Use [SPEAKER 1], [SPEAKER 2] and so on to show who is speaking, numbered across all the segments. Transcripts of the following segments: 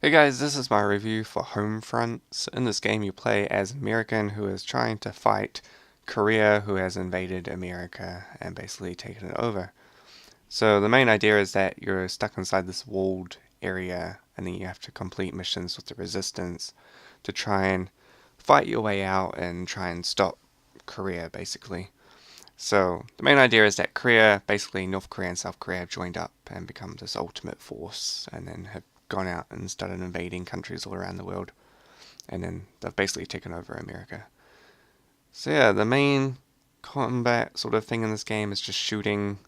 [SPEAKER 1] Hey guys, this is my review for Homefront. So in this game, you play as an American who is trying to fight Korea, who has invaded America and basically taken it over. So the main idea is that you're stuck inside this walled area, and then you have to complete missions with the resistance to try and fight your way out and try and stop Korea, basically. So the main idea is that Korea, basically North Korea and South Korea, have joined up and become this ultimate force, and then have gone out and started invading countries all around the world, and then they've basically taken over America. So yeah, the main combat sort of thing in this game is just shooting.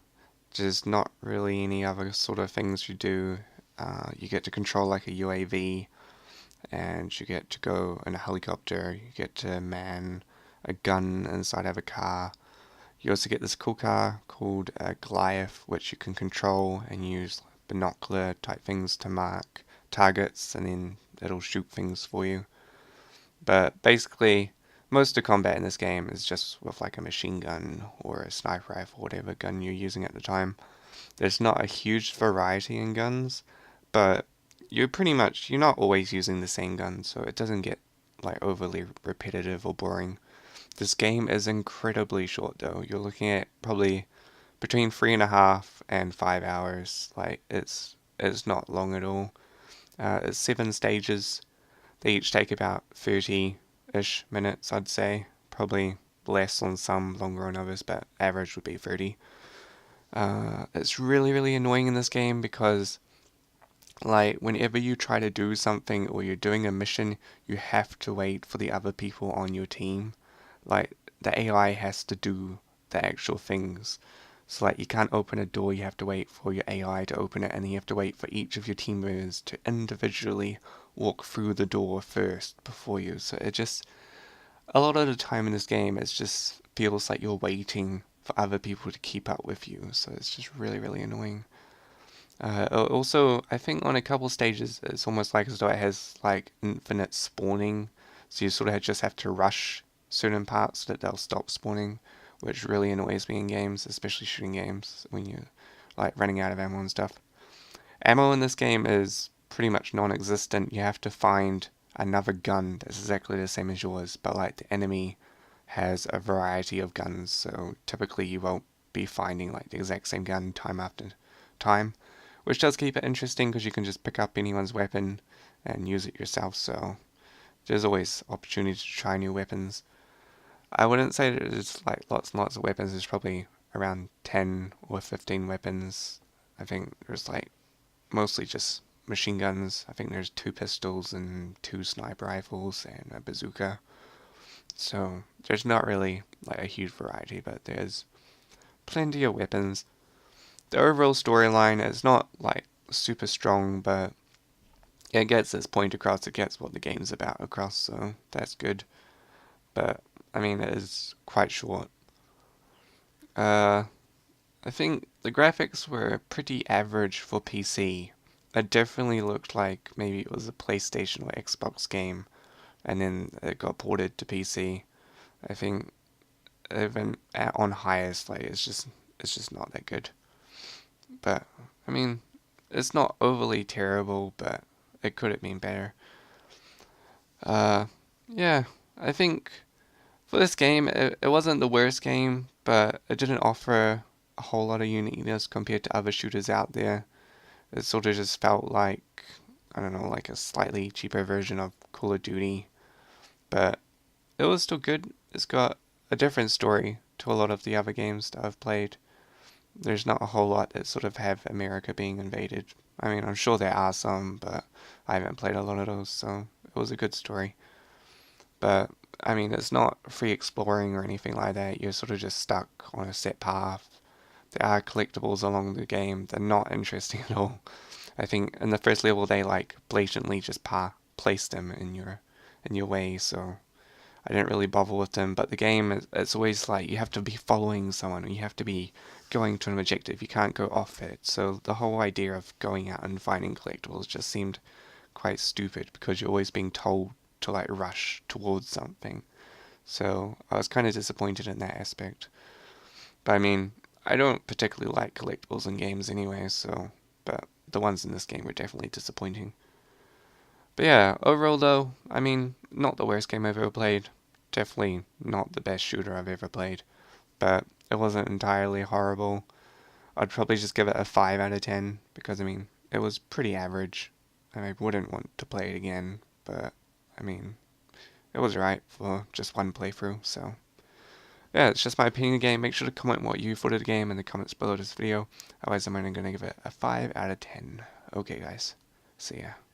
[SPEAKER 1] There's not really any other sort of things you do. You get to control like a UAV, and you get to go in a helicopter. You get to man a gun inside of a car. You also get this cool car called Goliath, which you can control and use binocular type things to mark targets, and then it'll shoot things for you. But basically, most of the combat in this game is just with like a machine gun or a sniper rifle, whatever gun you're using at the time. There's not a huge variety in guns, but you're not always using the same gun, so it doesn't get like overly repetitive or boring. This game is incredibly short though. You're looking at probably between 3.5 and 5 hours. Like it's not long at all. It's 7 stages. They each take about 30-ish minutes, I'd say. Probably less on some, longer on others, but average would be 30. It's really, really annoying in this game because, like, whenever you try to do something or you're doing a mission, you have to wait for the other people on your team. Like, the AI has to do the actual things. So, like, you can't open a door, you have to wait for your AI to open it, and then you have to wait for each of your team members to individually walk through the door first before you. So, a lot of the time in this game, it just feels like you're waiting for other people to keep up with you. So, it's just really, really annoying. Also, I think on a couple stages, it's almost like as though it has like infinite spawning, so you sort of just have to rush certain parts so that they'll stop spawning, which really annoys me in games, especially shooting games when you're like running out of ammo and stuff. Ammo in this game is pretty much non-existent. You have to find another gun that's exactly the same as yours, but like the enemy has a variety of guns, so typically you won't be finding like the exact same gun time after time, which does keep it interesting because you can just pick up anyone's weapon and use it yourself. So there's always opportunity to try new weapons. I wouldn't say that there's like lots and lots of weapons. There's probably around 10 or 15 weapons. I think there's like mostly just machine guns. I think there's 2 pistols and 2 sniper rifles and a bazooka. So there's not really like a huge variety, but there's plenty of weapons. The overall storyline is not like super strong, but it gets its point across. It gets what the game's about across, so that's good. But I mean, it is quite short. Uh, I think the graphics were pretty average for PC. It definitely looked like maybe it was a PlayStation or Xbox game, and then it got ported to PC. I think even on highest, like it's just not that good. But I mean, it's not overly terrible, but it could have been better. Uh, yeah, I think for this game, it wasn't the worst game, but it didn't offer a whole lot of uniqueness compared to other shooters out there. It sort of just felt like, I don't know, like a slightly cheaper version of Call of Duty, but it was still good. It's got a different story to a lot of the other games that I've played. There's not a whole lot that sort of have America being invaded. I mean, I'm sure there are some, but I haven't played a lot of those, so it was a good story. But I mean, it's not free exploring or anything like that. You're sort of just stuck on a set path. There are collectibles along the game. They're not interesting at all. I think in the first level they like blatantly just place them in your way, so I didn't really bother with them. But the game, it's always like you have to be following someone, or you have to be going to an objective. You can't go off it. So the whole idea of going out and finding collectibles just seemed quite stupid because you're always being told to like rush towards something. So I was kind of disappointed in that aspect. But I mean, I don't particularly like collectibles in games anyway, so but the ones in this game were definitely disappointing. But yeah, overall though, I mean, not the worst game I've ever played. Definitely not the best shooter I've ever played. But it wasn't entirely horrible. I'd probably just give it a 5 out of 10 because, I mean, it was pretty average. And I wouldn't want to play it again, but, I mean, it was right for just one playthrough, so. Yeah, it's just my opinion of the game. Make sure to comment what you thought of the game in the comments below this video. Otherwise, I'm only going to give it a 5 out of 10. Okay, guys. See ya.